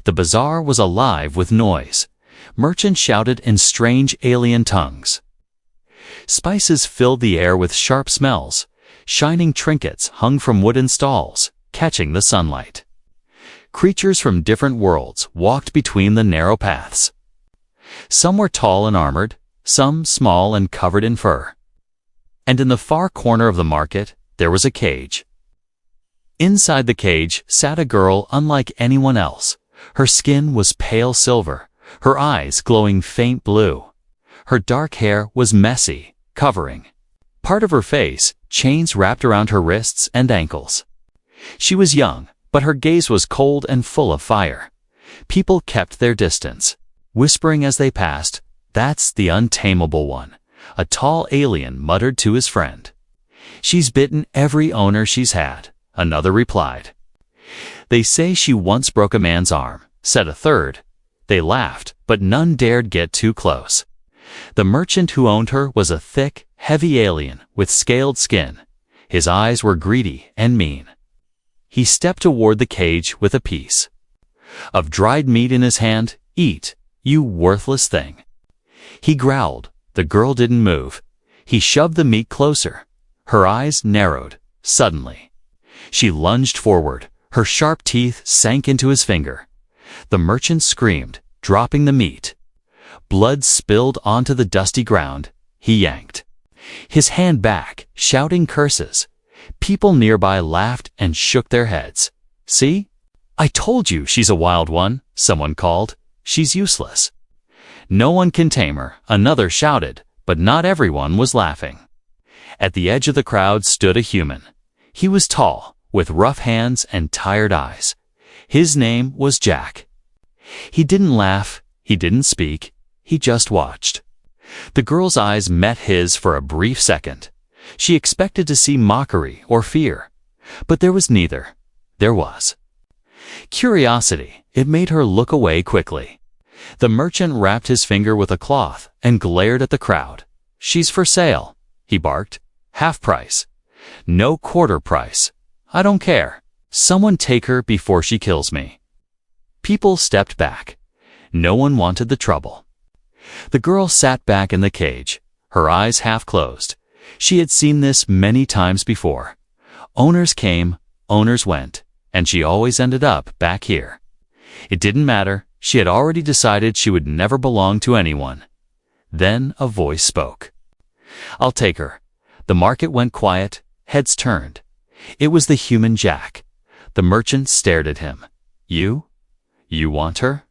The bazaar was alive with noise. Merchants shouted in strange alien tongues. Spices filled the air with sharp smells. Shining trinkets hung from wooden stalls, catching the sunlight. Creatures from different worlds walked between the narrow paths. Some were tall and armored, some small and covered in fur. And in the far corner of the market, there was a cage. Inside the cage sat a girl unlike anyone else. Her skin was pale silver, her eyes glowing faint blue. Her dark hair was messy, covering part of her face, chains wrapped around her wrists and ankles. She was young, but her gaze was cold and full of fire. People kept their distance, whispering as they passed, "That's the untamable one," a tall alien muttered to his friend. "She's bitten every owner she's had," another replied. "They say she once broke a man's arm," said a third. They laughed, but none dared get too close. The merchant who owned her was a thick, heavy alien with scaled skin. His eyes were greedy and mean. He stepped toward the cage with a piece of dried meat in his hand. "Eat, you worthless thing." He growled. The girl didn't move. He shoved the meat closer. Her eyes narrowed. Suddenly, she lunged forward. Her sharp teeth sank into his finger. The merchant screamed, dropping the meat. Blood spilled onto the dusty ground. He yanked his hand back, shouting curses. People nearby laughed and shook their heads. "See? I told you she's a wild one," someone called. "She's useless. No one can tame her," another shouted, but not everyone was laughing. At the edge of the crowd stood a human. He was tall, with rough hands and tired eyes. His name was Jack. He didn't laugh, he didn't speak, he just watched. The girl's eyes met his for a brief second. She expected to see mockery or fear, but there was neither. There was curiosity. It made her look away quickly. The merchant wrapped his finger with a cloth and glared at the crowd. "She's for sale," he barked. "Half price. No quarter price. I don't care. Someone take her before she kills me." People stepped back. No one wanted the trouble. The girl sat back in the cage, her eyes half closed. She had seen this many times before. Owners came, owners went, and she always ended up back here. It didn't matter. She had already decided she would never belong to anyone. Then a voice spoke. "I'll take her." The market went quiet, heads turned. It was the human Jack. The merchant stared at him. You want her?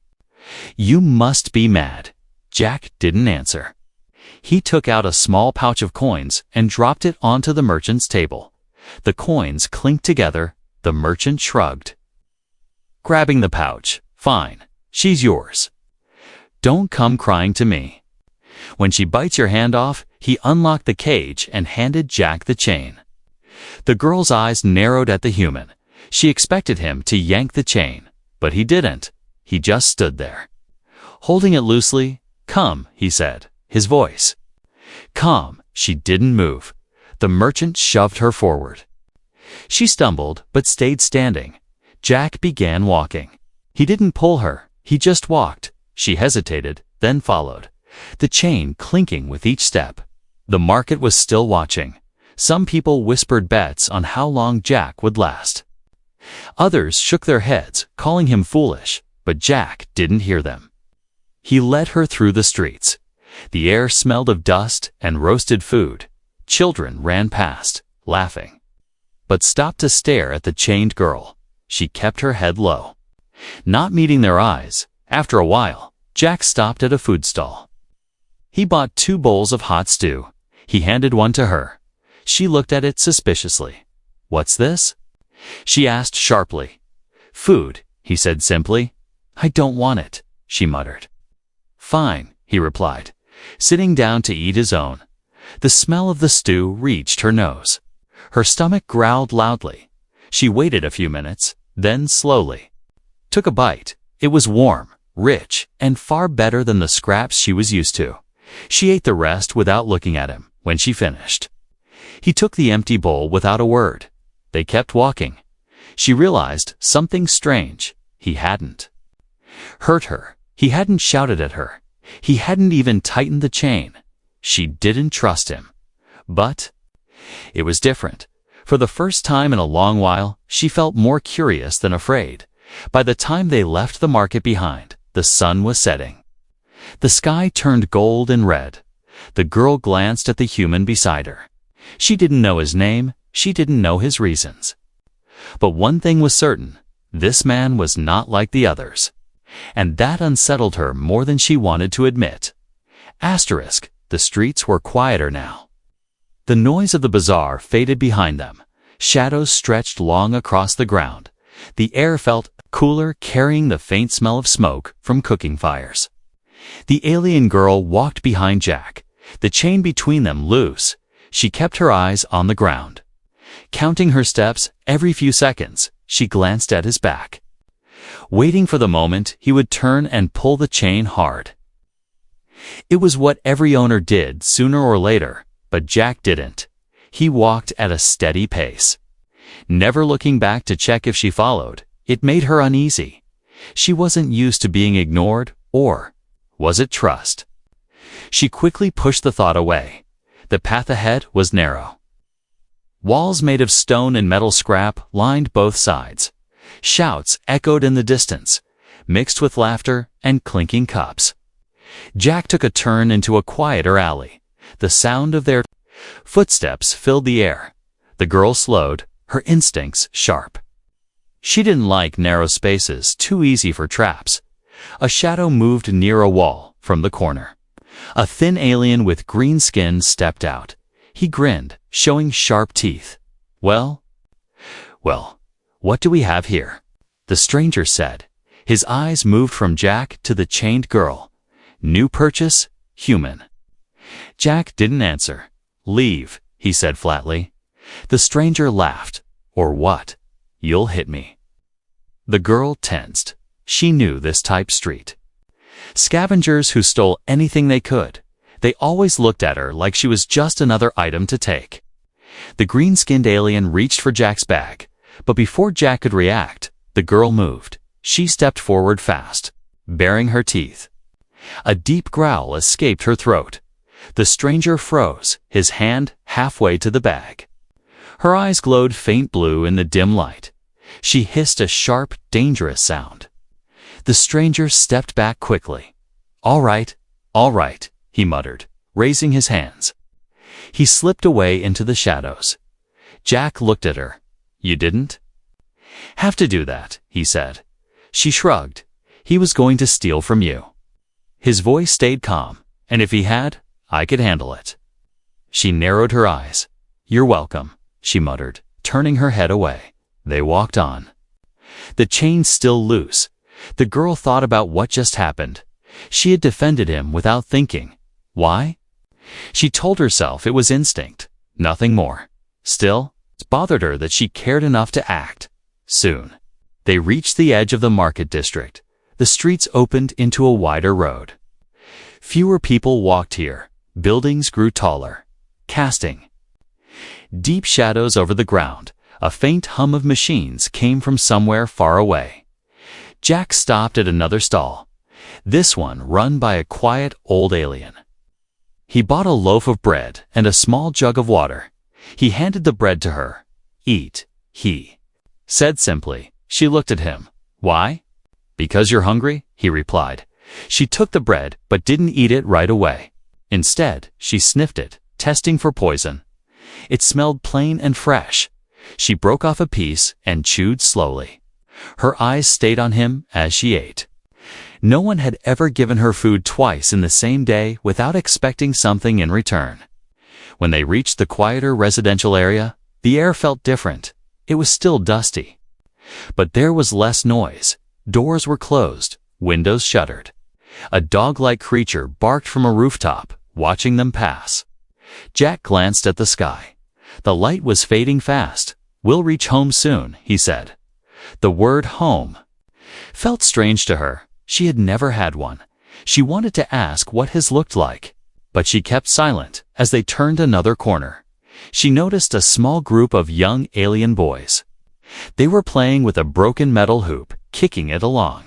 You must be mad." Jack didn't answer. He took out a small pouch of coins and dropped it onto the merchant's table. The coins clinked together. The merchant shrugged. Grabbing the pouch, "Fine, she's yours. Don't come crying to me. When she bites your hand off," he unlocked the cage and handed Jack the chain. The girl's eyes narrowed at the human. She expected him to yank the chain, but he didn't. He just stood there, holding it loosely. "Come," he said, his voice calm. She didn't move. The merchant shoved her forward. She stumbled, but stayed standing. Jack began walking. He didn't pull her, he just walked. She hesitated, then followed, the chain clinking with each step. The market was still watching. Some people whispered bets on how long Jack would last. Others shook their heads, calling him foolish, but Jack didn't hear them. He led her through the streets. The air smelled of dust and roasted food. Children ran past, laughing, but stopped to stare at the chained girl. She kept her head low, not meeting their eyes. After a while, Jack stopped at a food stall. He bought 2 bowls of hot stew. He handed one to her. She looked at it suspiciously. "What's this?" she asked sharply. "Food," he said simply. "I don't want it," she muttered. "Fine," he replied, sitting down to eat his own. The smell of the stew reached her nose. Her stomach growled loudly. She waited a few minutes, then slowly took a bite. It was warm, rich, and far better than the scraps she was used to. She ate the rest without looking at him. When she finished, he took the empty bowl without a word. They kept walking. She realized something strange. He hadn't hurt her. He hadn't shouted at her. He hadn't even tightened the chain. She didn't trust him. But it was different. For the first time in a long while, she felt more curious than afraid. By the time they left the market behind, the sun was setting. The sky turned gold and red. The girl glanced at the human beside her. She didn't know his name. She didn't know his reasons. But one thing was certain. This man was not like the others. And that unsettled her more than she wanted to admit. Asterisk, the streets were quieter now. The noise of the bazaar faded behind them. Shadows stretched long across the ground. The air felt cooler, carrying the faint smell of smoke from cooking fires. The alien girl walked behind Jack, the chain between them loose. She kept her eyes on the ground. Counting her steps every few seconds, she glanced at his back, waiting for the moment he would turn and pull the chain hard. It was what every owner did sooner or later, but Jack didn't. He walked at a steady pace, never looking back to check if she followed. It made her uneasy. She wasn't used to being ignored, or was it trust? She quickly pushed the thought away. The path ahead was narrow. Walls made of stone and metal scrap lined both sides. Shouts echoed in the distance, mixed with laughter and clinking cups. Jack took a turn into a quieter alley. The sound of their footsteps filled the air. The girl slowed, her instincts sharp. She didn't like narrow spaces, too easy for traps. A shadow moved near a wall from the corner. A thin alien with green skin stepped out. He grinned, showing sharp teeth. Well, what do we have here? The stranger said. His eyes moved from Jack to the chained girl. New purchase, human. Jack didn't answer. Leave, he said flatly. The stranger laughed. Or what? You'll hit me. The girl tensed. She knew this type street. Scavengers who stole anything they could. They always looked at her like she was just another item to take. The green-skinned alien reached for Jack's bag, but before Jack could react, the girl moved. She stepped forward fast, baring her teeth. A deep growl escaped her throat. The stranger froze, his hand halfway to the bag. Her eyes glowed faint blue in the dim light. She hissed a sharp, dangerous sound. The stranger stepped back quickly. All right, he muttered, raising his hands. He slipped away into the shadows. Jack looked at her. You didn't have to do that, he said. She shrugged. He was going to steal from you. His voice stayed calm, and if he had, I could handle it. She narrowed her eyes. You're welcome, she muttered, turning her head away. They walked on. The chain still loose. The girl thought about what just happened. She had defended him without thinking. Why? She told herself it was instinct, nothing more. Still, it bothered her that she cared enough to act. Soon, they reached the edge of the market district. The streets opened into a wider road. Fewer people walked here. Buildings grew taller, casting deep shadows over the ground. A faint hum of machines came from somewhere far away. Jack stopped at another stall, this one run by a quiet old alien. He bought a loaf of bread and a small jug of water. He handed the bread to her. Eat, he said simply. She looked at him. Why? Because you're hungry, he replied. She took the bread but didn't eat it right away. Instead, she sniffed it, testing for poison. It smelled plain and fresh. She broke off a piece and chewed slowly. Her eyes stayed on him as she ate. No one had ever given her food twice in the same day without expecting something in return. When they reached the quieter residential area, the air felt different. It was still dusty. But there was less noise. Doors were closed, windows shuttered. A dog-like creature barked from a rooftop, watching them pass. Jack glanced at the sky. The light was fading fast. We'll reach home soon, he said. The word home felt strange to her. She had never had one. She wanted to ask what his looked like, but she kept silent as they turned another corner. She noticed a small group of young alien boys. They were playing with a broken metal hoop, kicking it along.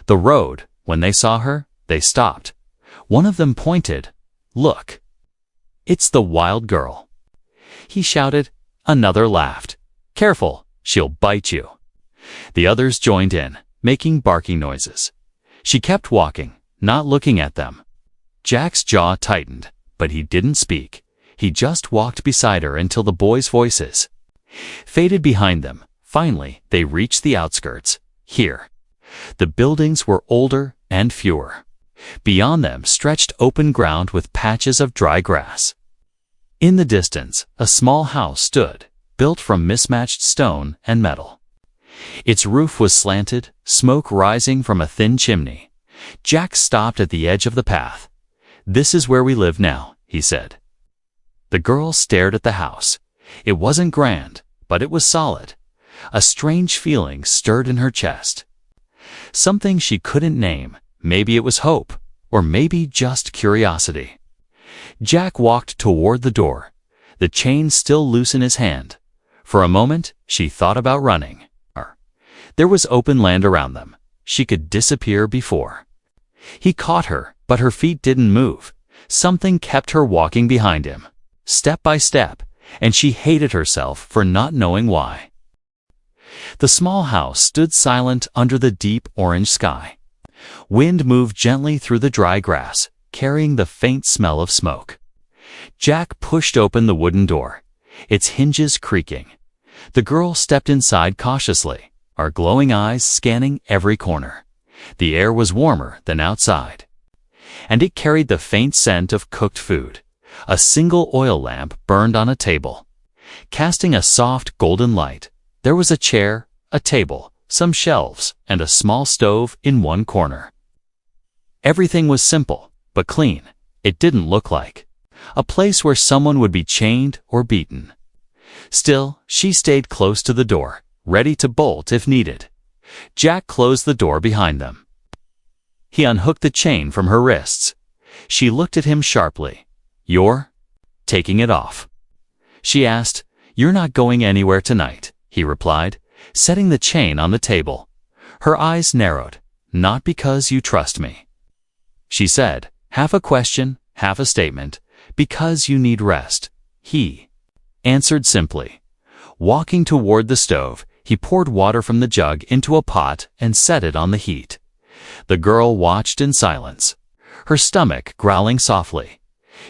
The road, when they saw her, they stopped. One of them pointed. "Look. It's the wild girl," he shouted. Another laughed. "Careful, she'll bite you." The others joined in, making barking noises. She kept walking, not looking at them. Jack's jaw tightened, but he didn't speak. He just walked beside her until the boys' voices faded behind them. Finally, they reached the outskirts. Here, the buildings were older and fewer. Beyond them stretched open ground with patches of dry grass. In the distance, a small house stood, built from mismatched stone and metal. Its roof was slanted, smoke rising from a thin chimney. Jack stopped at the edge of the path. "This is where we live now," he said. The girl stared at the house. It wasn't grand, but it was solid. A strange feeling stirred in her chest. Something she couldn't name. Maybe it was hope, or maybe just curiosity. Jack walked toward the door, the chain still loose in his hand. For a moment, she thought about running. There was open land around them. She could disappear before. He caught her, but her feet didn't move. Something kept her walking behind him, step by step, and she hated herself for not knowing why. The small house stood silent under the deep orange sky. Wind moved gently through the dry grass, carrying the faint smell of smoke. Jack pushed open the wooden door, its hinges creaking. The girl stepped inside cautiously, her glowing eyes scanning every corner. The air was warmer than outside, and it carried the faint scent of cooked food. A single oil lamp burned on a table, casting a soft golden light. There was a chair, a table, some shelves, and a small stove in one corner. Everything was simple, but clean. It didn't look like a place where someone would be chained or beaten. Still, she stayed close to the door, ready to bolt if needed. Jack closed the door behind them. He unhooked the chain from her wrists. She looked at him sharply. "You're taking it off?" she asked. "You're not going anywhere tonight," he replied, setting the chain on the table. Her eyes narrowed. "Not because you trust me," she said, half a question, half a statement. "Because you need rest," he answered simply. Walking toward the stove, he poured water from the jug into a pot and set it on the heat. The girl watched in silence, her stomach growling softly.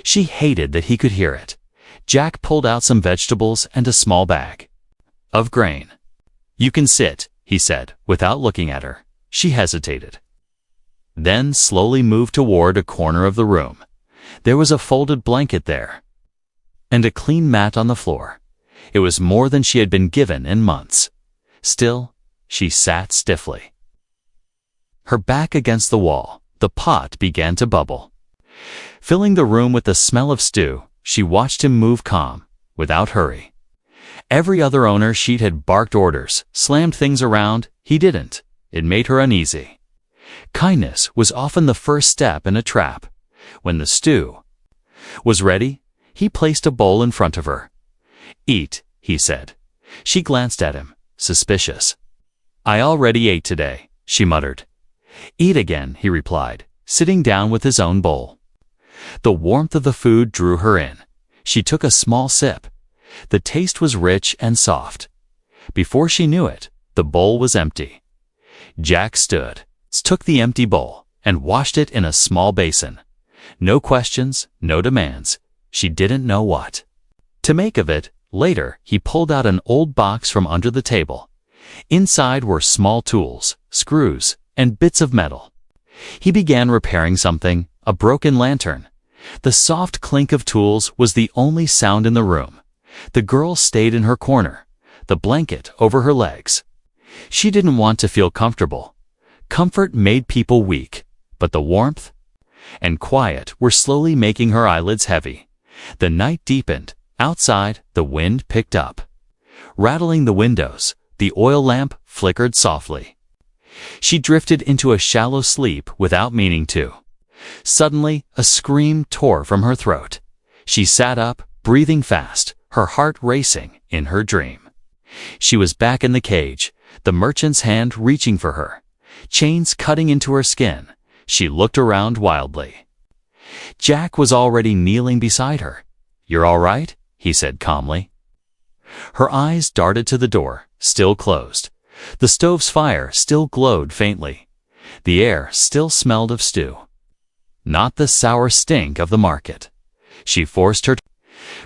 She hated that he could hear it. Jack pulled out some vegetables and a small bag of grain. "You can sit," he said, without looking at her. She hesitated, then slowly moved toward a corner of the room. There was a folded blanket there, and a clean mat on the floor. It was more than she had been given in months. Still, she sat stiffly, her back against the wall. The pot began to bubble, filling the room with the smell of stew. She watched him move calm, without hurry. Every other owner sheet had barked orders, slammed things around. He didn't. It made her uneasy. Kindness was often the first step in a trap. When the stew was ready, he placed a bowl in front of her. "Eat," he said. She glanced at him, suspicious. "I already ate today," she muttered. "Eat again," he replied, sitting down with his own bowl. The warmth of the food drew her in. She took a small sip. The taste was rich and soft. Before she knew it, the bowl was empty. Jack stood, took the empty bowl, and washed it in a small basin. No questions, no demands. She didn't know what to make of it. Later, he pulled out an old box from under the table. Inside were small tools, screws, and bits of metal. He began repairing something, a broken lantern. The soft clink of tools was the only sound in the room. The girl stayed in her corner, the blanket over her legs. She didn't want to feel comfortable. Comfort made people weak, but the warmth and quiet were slowly making her eyelids heavy. The night deepened. Outside, the wind picked up, rattling the windows. The oil lamp flickered softly. She drifted into a shallow sleep without meaning to. Suddenly, a scream tore from her throat. She sat up, breathing fast, her heart racing in her dream. She was back in the cage, the merchant's hand reaching for her. chains cutting into her skin. She looked around wildly. Jack was already kneeling beside her. "You're all right?" he said calmly. Her eyes darted to the door, still closed. The stove's fire still glowed faintly. The air still smelled of stew. Not the sour stink of the market. She forced her,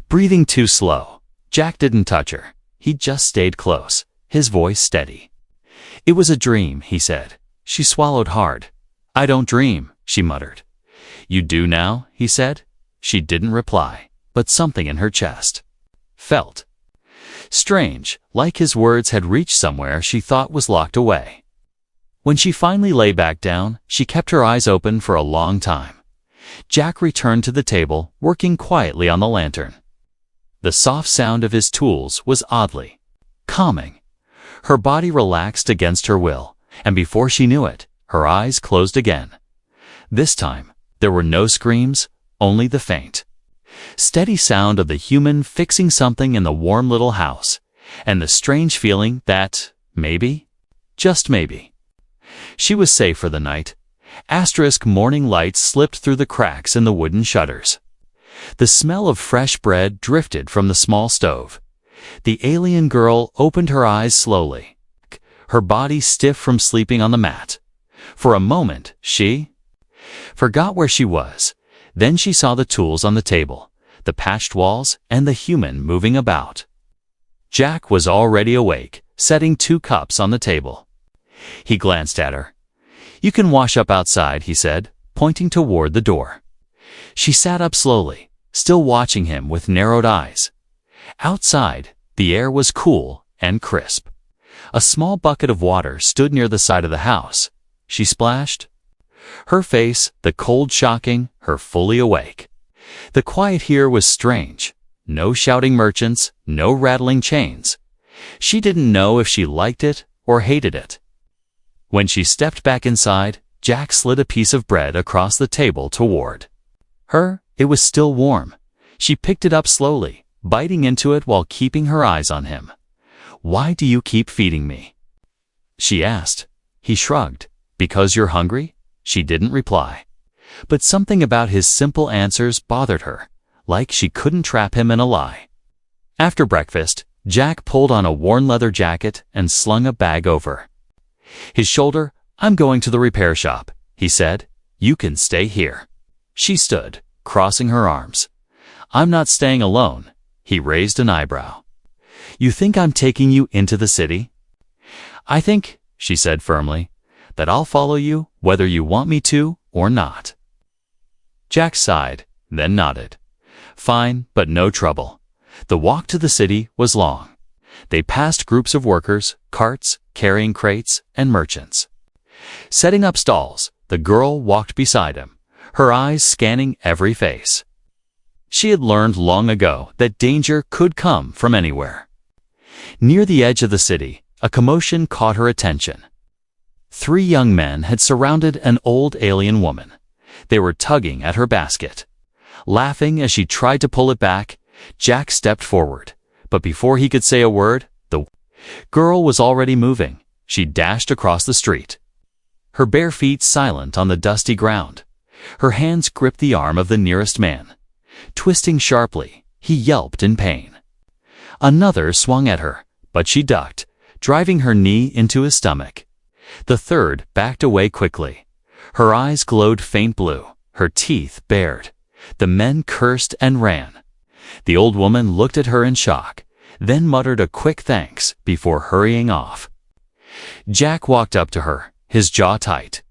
breathing too slow. Jack didn't touch her. He just stayed close, his voice steady. "It was a dream," he said. She swallowed hard. "I don't dream," she muttered. "You do now?" he said. She didn't reply, but something in her chest felt strange, like his words had reached somewhere she thought was locked away. When she finally lay back down, she kept her eyes open for a long time. Jack returned to the table, working quietly on the lantern. The soft sound of his tools was oddly calming. Her body relaxed against her will, and before she knew it, her eyes closed again. This time, there were no screams, only the faint, steady sound of the human fixing something in the warm little house, and the strange feeling that, maybe, just maybe, she was safe for the night. Morning light slipped through the cracks in the wooden shutters. The smell of fresh bread drifted from the small stove. The alien girl opened her eyes slowly, her body stiff from sleeping on the mat. For a moment, she forgot where she was. Then she saw the tools on the table, the patched walls, and the human moving about. Jack was already awake, setting 2 cups on the table. He glanced at her. "You can wash up outside," he said, pointing toward the door. She sat up slowly, still watching him with narrowed eyes. Outside, the air was cool and crisp. A small bucket of water stood near the side of the house. She splashed. Her face, the cold shocking her fully awake. The quiet here was strange. No shouting merchants, no rattling chains. She didn't know if she liked it or hated it. When she stepped back inside, Jack slid a piece of bread across the table toward her. It was still warm. She picked it up slowly, biting into it while keeping her eyes on him. "Why do you keep feeding me?" she asked. He shrugged. "Because you're hungry?" She didn't reply. But something about his simple answers bothered her, like she couldn't trap him in a lie. After breakfast, Jack pulled on a worn leather jacket and slung a bag over his shoulder. "I'm going to the repair shop," he said. "You can stay here." She stood, crossing her arms. "I'm not staying alone." He raised an eyebrow. "You think I'm taking you into the city?" "I think," she said firmly, "that I'll follow you whether you want me to or not." Jack sighed, then nodded. "Fine, but no trouble." The walk to the city was long. They passed groups of workers, carts, carrying crates, and merchants setting up stalls. The girl walked beside him, her eyes scanning every face. She had learned long ago that danger could come from anywhere. Near the edge of the city, a commotion caught her attention. 3 young men had surrounded an old alien woman. They were tugging at her basket. Laughing as she tried to pull it back, Jack stepped forward. But before he could say a word, the girl was already moving. She dashed across the street, her bare feet silent on the dusty ground. Her hands gripped the arm of the nearest man. Twisting sharply, he yelped in pain. Another swung at her, but she ducked, driving her knee into his stomach. The third backed away quickly. Her eyes glowed faint blue, her teeth bared. The men cursed and ran. The old woman looked at her in shock, then muttered a quick thanks before hurrying off. Jack walked up to her, his jaw tight.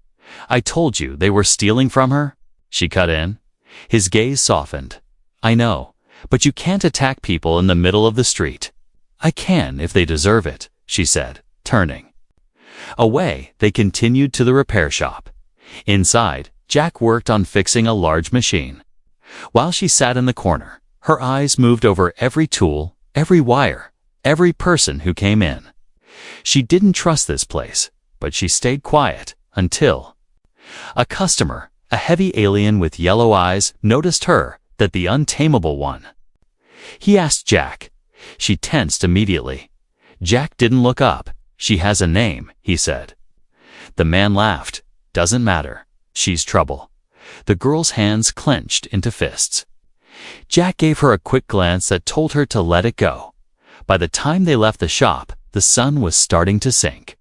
"I told you they were stealing from her," she cut in. His gaze softened. "I know, but you can't attack people in the middle of the street." "I can if they deserve it," she said, turning away. They continued to the repair shop. Inside, Jack worked on fixing a large machine. While she sat in the corner, her eyes moved over every tool, every wire, every person who came in. She didn't trust this place, but she stayed quiet until a customer, a heavy alien with yellow eyes, noticed her, that the untamable one. He asked Jack. She tensed immediately. Jack didn't look up. "She has a name," he said. The man laughed. Doesn't matter. She's trouble. The girl's hands clenched into fists. Jack gave her a quick glance that told her to let it go. By the time they left the shop, the sun was starting to sink.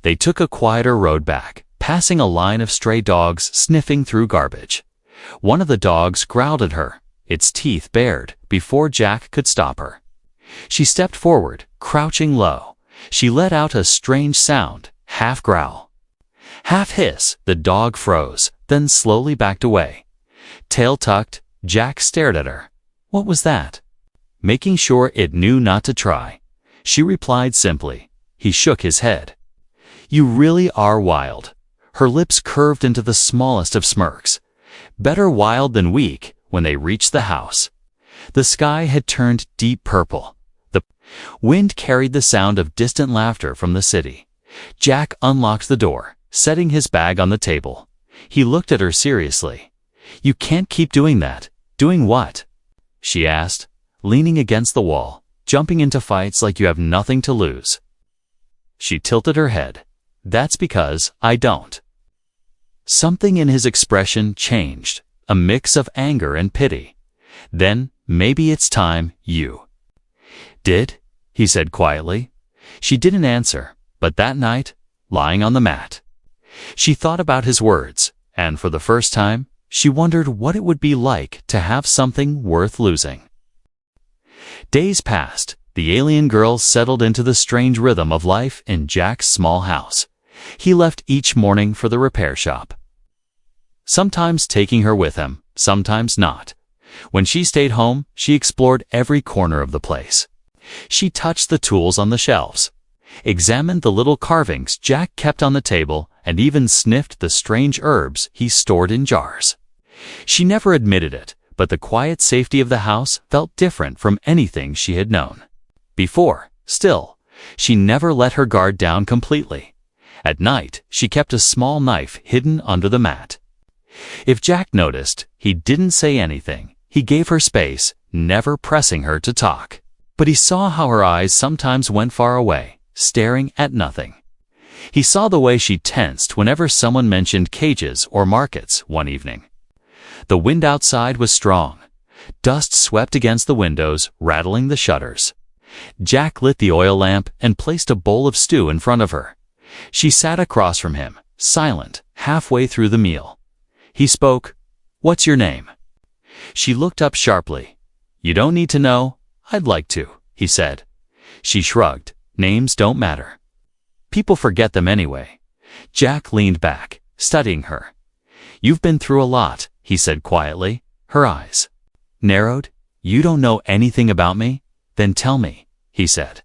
They took a quieter road back, passing a line of stray dogs sniffing through garbage. One of the dogs growled at her, its teeth bared, before Jack could stop her. She stepped forward, crouching low. She let out a strange sound, half growl, half hiss. The dog froze, then slowly backed away. Tail tucked, Jack stared at her. What was that? Making sure it knew not to try, she replied simply. He shook his head. You really are wild. Her lips curved into the smallest of smirks. Better wild than weak. When they reached the house, the sky had turned deep purple. The wind carried the sound of distant laughter from the city. Jack unlocked the door, setting his bag on the table. He looked at her seriously. You can't keep doing that. Doing what? She asked, leaning against the wall, jumping into fights like you have nothing to lose. She tilted her head. That's because I don't. Something in his expression changed, a mix of anger and pity. Then, maybe it's time you did, he said quietly. She didn't answer, but that night, lying on the mat, she thought about his words, and for the first time, she wondered what it would be like to have something worth losing. Days passed. The alien girl settled into the strange rhythm of life in Jack's small house. He left each morning for the repair shop, sometimes taking her with him, sometimes not. When she stayed home, she explored every corner of the place. She touched the tools on the shelves, examined the little carvings Jack kept on the table, and even sniffed the strange herbs he stored in jars. She never admitted it, but the quiet safety of the house felt different from anything she had known before. Still, she never let her guard down completely. At night, she kept a small knife hidden under the mat. If Jack noticed, he didn't say anything. He gave her space, never pressing her to talk. But he saw how her eyes sometimes went far away, staring at nothing. He saw the way she tensed whenever someone mentioned cages or markets one evening. The wind outside was strong. Dust swept against the windows, rattling the shutters. Jack lit the oil lamp and placed a bowl of stew in front of her. She sat across from him, silent, halfway through the meal. He spoke. What's your name? She looked up sharply. You don't need to know. I'd like to, he said. She shrugged. Names don't matter. People forget them anyway. Jack leaned back, studying her. You've been through a lot, he said quietly. Her eyes narrowed. You don't know anything about me? Then tell me, he said.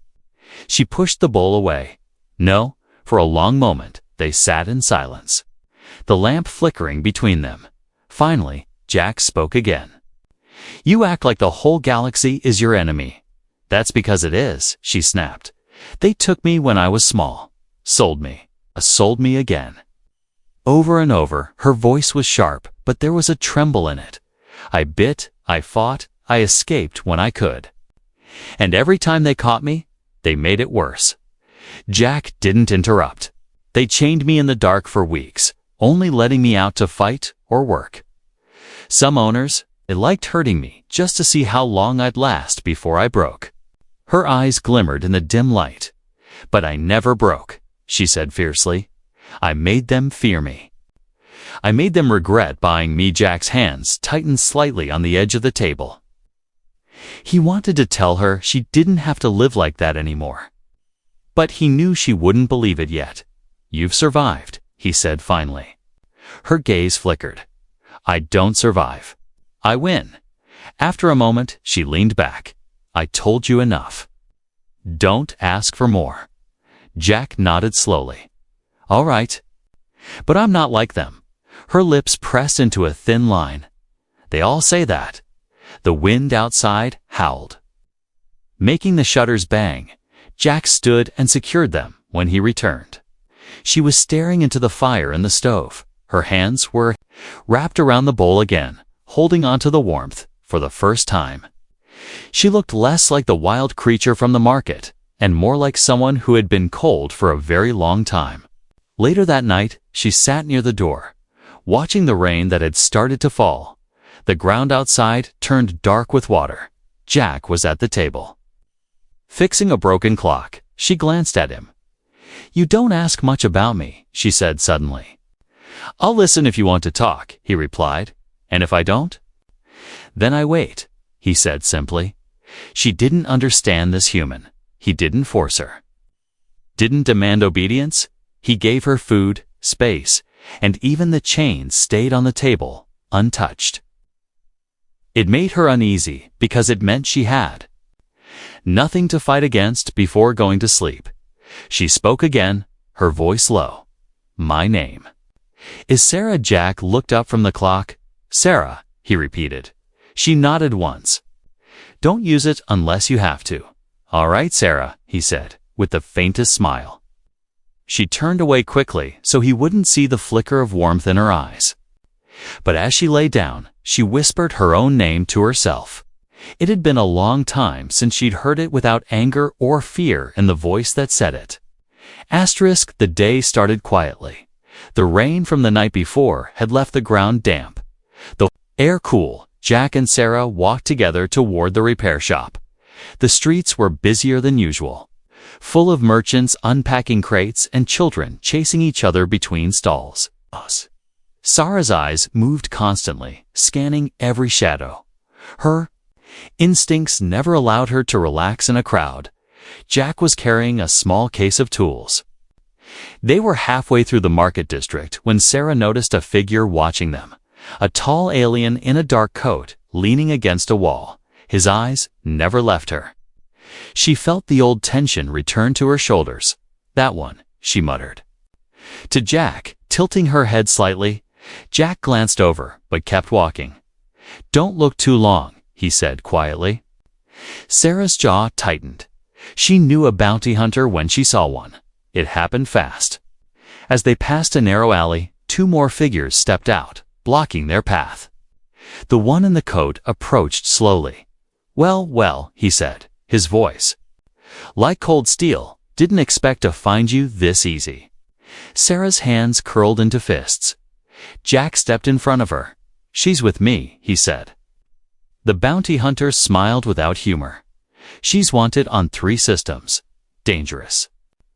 She pushed the bowl away. No. For a long moment, they sat in silence, the lamp flickering between them. Finally, Jack spoke again. You act like the whole galaxy is your enemy. That's because it is, she snapped. They took me when I was small. Sold me again. Over and over, her voice was sharp, but there was a tremble in it. I bit, I fought, I escaped when I could. And every time they caught me, they made it worse. Jack didn't interrupt. They chained me in the dark for weeks, only letting me out to fight or work. Some owners, they liked hurting me just to see how long I'd last before I broke. Her eyes glimmered in the dim light. But I never broke, she said fiercely. I made them fear me. I made them regret buying me. Jack's hands tightened slightly on the edge of the table. He wanted to tell her she didn't have to live like that anymore. But he knew she wouldn't believe it yet. You've survived, he said finally. Her gaze flickered. I don't survive. I win. After a moment, she leaned back. I told you enough. Don't ask for more. Jack nodded slowly. All right. But I'm not like them. Her lips pressed into a thin line. They all say that. The wind outside howled, making the shutters bang. Jack stood and secured them when he returned. She was staring into the fire in the stove. Her hands were wrapped around the bowl again, holding onto the warmth for the first time. She looked less like the wild creature from the market and more like someone who had been cold for a very long time. Later that night, she sat near the door, watching the rain that had started to fall. The ground outside turned dark with water. Jack was at the table, fixing a broken clock. She glanced at him. "You don't ask much about me," she said suddenly. "I'll listen if you want to talk," he replied. "And if I don't?" "Then I wait," he said simply. She didn't understand this human. He didn't force her, didn't demand obedience. He gave her food, space, and even the chains stayed on the table, untouched. It made her uneasy because it meant she had nothing to fight against before going to sleep. She spoke again, her voice low. "My name is Sarah." Jack looked up from the clock. "Sarah," he repeated. She nodded once. "Don't use it unless you have to." "All right, Sarah," he said, with the faintest smile. She turned away quickly so he wouldn't see the flicker of warmth in her eyes. But as she lay down, she whispered her own name to herself. It had been a long time since she'd heard it without anger or fear in the voice that said it. The day started quietly. The rain from the night before had left the ground damp, the air cool. Jack and Sarah walked together toward the repair shop. The streets were busier than usual, full of merchants unpacking crates and children chasing each other between stalls. Sarah's eyes moved constantly, scanning every shadow. Her instincts never allowed her to relax in a crowd. Jack was carrying a small case of tools. They were halfway through the market district when Sarah noticed a figure watching them. A tall alien in a dark coat, leaning against a wall. His eyes never left her. She felt the old tension return to her shoulders. "That one," she muttered. To Jack, tilting her head slightly. Jack glanced over, but kept walking. "Don't look too long," he said quietly. Sarah's jaw tightened. She knew a bounty hunter when she saw one. It happened fast. As they passed a narrow alley, two more figures stepped out, blocking their path. The one in the coat approached slowly. Well, he said, his voice like cold steel. "Didn't expect to find you this easy." Sarah's hands curled into fists. Jack stepped in front of her. "She's with me," he said. The bounty hunter smiled without humor. "She's wanted on 3 systems. Dangerous,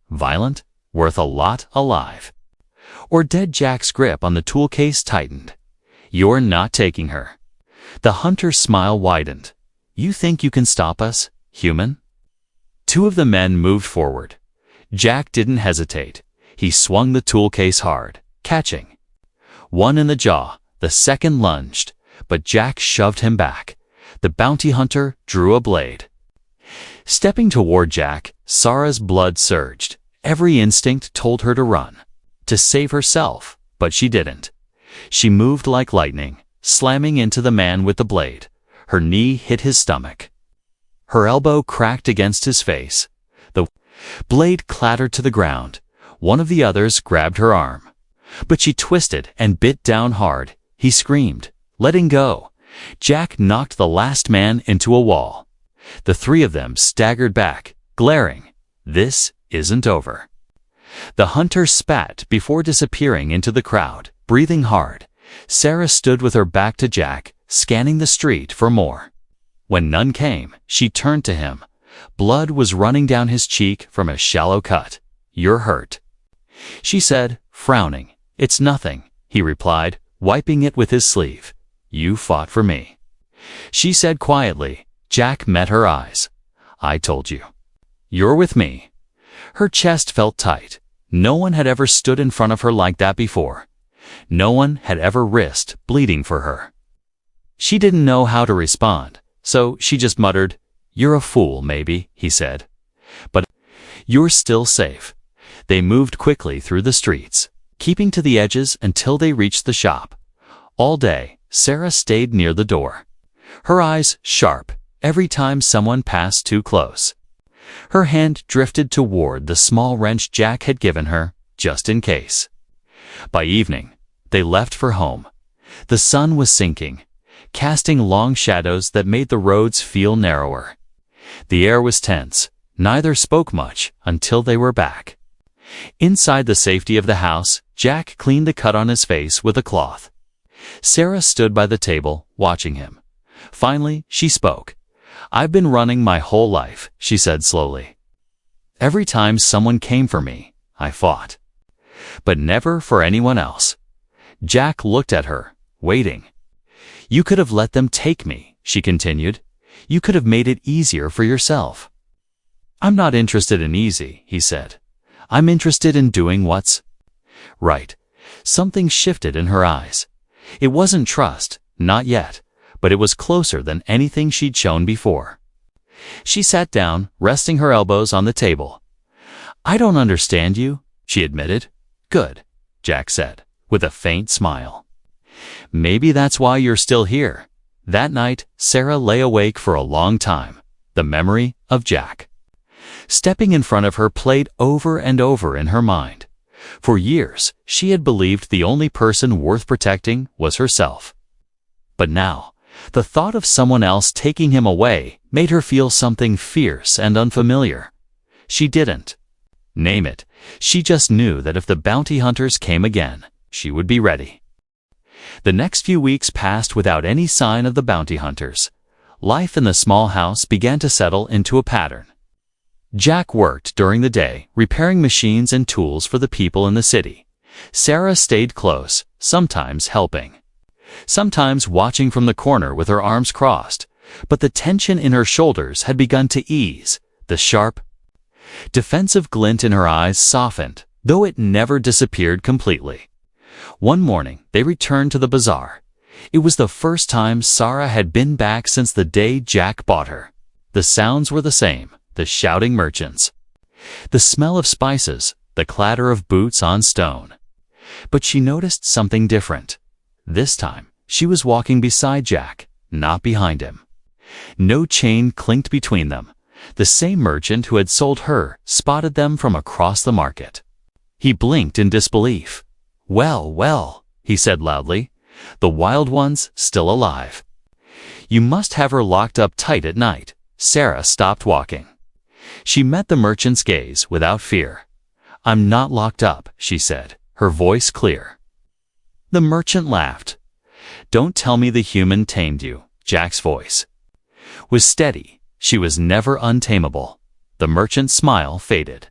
violent, worth a lot, alive, or dead." Jack's grip on the tool case tightened. "You're not taking her." The hunter's smile widened. "You think you can stop us, human?" 2 of the men moved forward. Jack didn't hesitate. He swung the tool case hard, catching one in the jaw. The second lunged, but Jack shoved him back. The bounty hunter drew a blade. Stepping toward Jack, Sarah's blood surged. Every instinct told her to run, to save herself, but she didn't. She moved like lightning, slamming into the man with the blade. Her knee hit his stomach. Her elbow cracked against his face. The blade clattered to the ground. One of the others grabbed her arm, but she twisted and bit down hard. He screamed, letting go. Jack knocked the last man into a wall. The 3 of them staggered back, glaring. This isn't over. The hunter spat before disappearing into the crowd, breathing hard. Sarah stood with her back to Jack, scanning the street for more. When none came, she turned to him. Blood was running down his cheek from a shallow cut. "You're hurt," she said, frowning. "It's nothing," he replied, wiping it with his sleeve. "You fought for me," she said quietly. Jack met her eyes. "I told you. You're with me." Her chest felt tight. No one had ever stood in front of her like that before. No one had ever risked bleeding for her. She didn't know how to respond, so she just muttered, "You're a fool, maybe," he said. "But you're still safe." They moved quickly through the streets, keeping to the edges until they reached the shop. All day, Sarah stayed near the door, her eyes sharp every time someone passed too close. Her hand drifted toward the small wrench Jack had given her, just in case. By evening, they left for home. The sun was sinking, casting long shadows that made the roads feel narrower. The air was tense. Neither spoke much until they were back. Inside the safety of the house, Jack cleaned the cut on his face with a cloth. Sarah stood by the table, watching him. Finally, she spoke. "I've been running my whole life," she said slowly. "Every time someone came for me, I fought. But never for anyone else." Jack looked at her, waiting. "You could have let them take me," she continued. "You could have made it easier for yourself." "I'm not interested in easy," he said. "I'm interested in doing what's right." Something shifted in her eyes. It wasn't trust, not yet, but it was closer than anything she'd shown before. She sat down, resting her elbows on the table. "I don't understand you," she admitted. "Good," Jack said, with a faint smile. "Maybe that's why you're still here." That night, Sarah lay awake for a long time, the memory of Jack. Stepping in front of her played over and over in her mind. For years, she had believed the only person worth protecting was herself. But now, the thought of someone else taking him away made her feel something fierce and unfamiliar. She didn't name it. She just knew that if the bounty hunters came again, she would be ready. The next few weeks passed without any sign of the bounty hunters. Life in the small house began to settle into a pattern. Jack worked during the day, repairing machines and tools for the people in the city. Sarah stayed close, sometimes helping, sometimes watching from the corner with her arms crossed, but the tension in her shoulders had begun to ease. The sharp, defensive glint in her eyes softened, though it never disappeared completely. One morning, they returned to the bazaar. It was the first time Sarah had been back since the day Jack bought her. The sounds were the same, the shouting merchants, the smell of spices, the clatter of boots on stone. But she noticed something different. This time, she was walking beside Jack, not behind him. No chain clinked between them. The same merchant who had sold her spotted them from across the market. He blinked in disbelief. "Well, well," he said loudly, "the wild one's still alive. You must have her locked up tight at night." Sarah stopped walking. She met the merchant's gaze without fear. "I'm not locked up," she said, her voice clear. The merchant laughed. "Don't tell me the human tamed you." Jack's voice was steady. She was never untamable. The merchant's smile faded.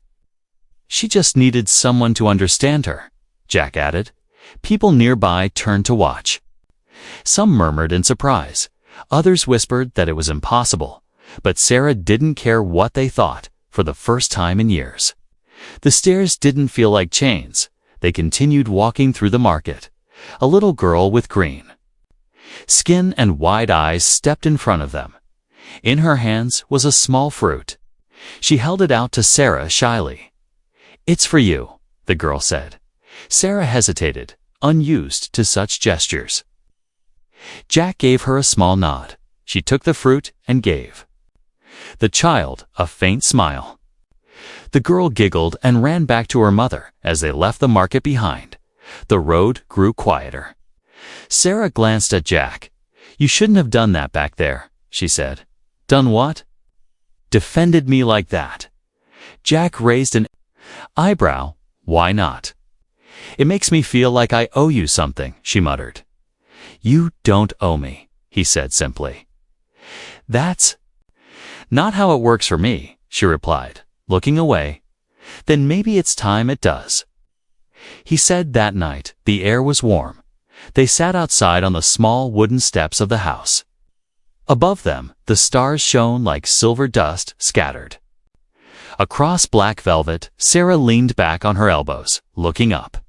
"She just needed someone to understand her," Jack added. People nearby turned to watch. Some murmured in surprise. Others whispered that it was impossible. But Sarah didn't care what they thought, for the first time in years. The stairs didn't feel like chains. They continued walking through the market. A little girl with green skin and wide eyes stepped in front of them. In her hands was a small fruit. She held it out to Sarah shyly. "It's for you," the girl said. Sarah hesitated, unused to such gestures. Jack gave her a small nod. She took the fruit and gave the child a faint smile. The girl giggled and ran back to her mother as they left the market behind. The road grew quieter. Sarah glanced at Jack. "You shouldn't have done that back there," she said. "Done what?" "Defended me like that." Jack raised an eyebrow. "Why not?" "It makes me feel like I owe you something," she muttered. "You don't owe me," he said simply. "That's not how it works for me," she replied, looking away. "Then maybe it's time it does." He said that night. The air was warm. They sat outside on the small wooden steps of the house. Above them, the stars shone like silver dust scattered. Across black velvet, Sarah leaned back on her elbows, looking up.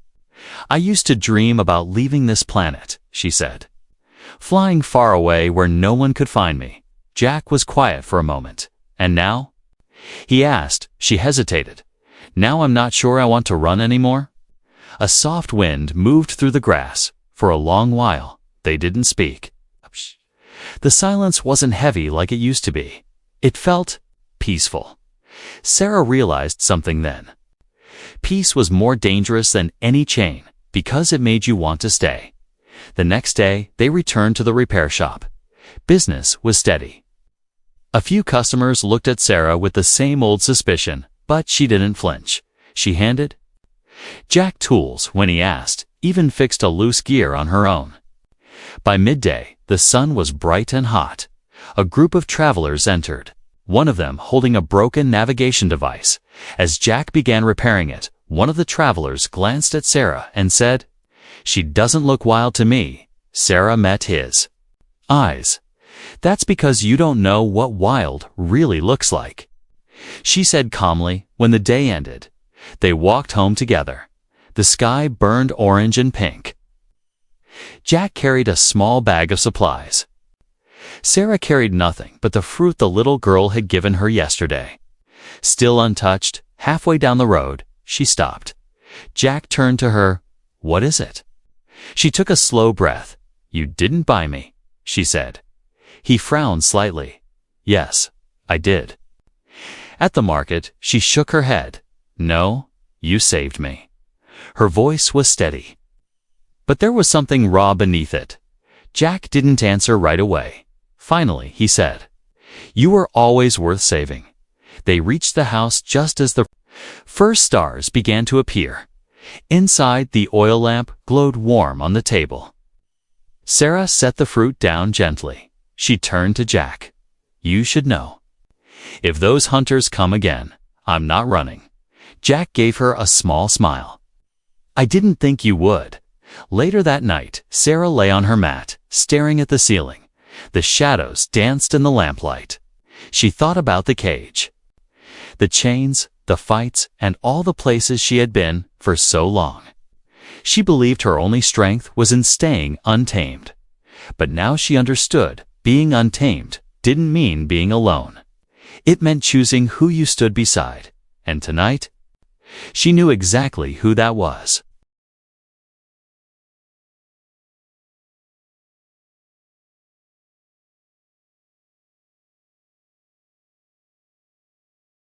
"I used to dream about leaving this planet," she said. "Flying far away where no one could find me." Jack was quiet for a moment. "And now?" he asked. She hesitated. "Now I'm not sure I want to run anymore." A soft wind moved through the grass. For a long while, they didn't speak. The silence wasn't heavy like it used to be. It felt peaceful. Sarah realized something then. Peace was more dangerous than any chain because it made you want to stay. The next day, they returned to the repair shop. Business was steady. A few customers looked at Sarah with the same old suspicion, but she didn't flinch. she handed. Jack tools, when he asked, even fixed a loose gear on her own. By midday, the sun was bright and hot. A group of travelers entered, one of them holding a broken navigation device. As Jack began repairing it, one of the travelers glanced at Sarah and said, "She doesn't look wild to me." Sarah met his eyes. "That's because you don't know what wild really looks like," she said calmly. When the day ended, they walked home together. The sky burned orange and pink. Jack carried a small bag of supplies. Sarah carried nothing but the fruit the little girl had given her yesterday. Still untouched, halfway down the road, she stopped. Jack turned to her. "What is it?" She took a slow breath. "You didn't buy me," she said. He frowned slightly. "Yes, I did." At the market, she shook her head. "No, you saved me." Her voice was steady, but there was something raw beneath it. Jack didn't answer right away. Finally, he said, "You were always worth saving." They reached the house just as the first stars began to appear. Inside, the oil lamp glowed warm on the table. Sarah set the fruit down gently. She turned to Jack. "You should know. If those hunters come again, I'm not running." Jack gave her a small smile. "I didn't think you would." Later that night, Sarah lay on her mat, staring at the ceiling. The shadows danced in the lamplight. She thought about the cage, the chains, the fights, and all the places she had been for so long. She believed her only strength was in staying untamed. But now she understood being untamed didn't mean being alone. It meant choosing who you stood beside. And tonight, she knew exactly who that was.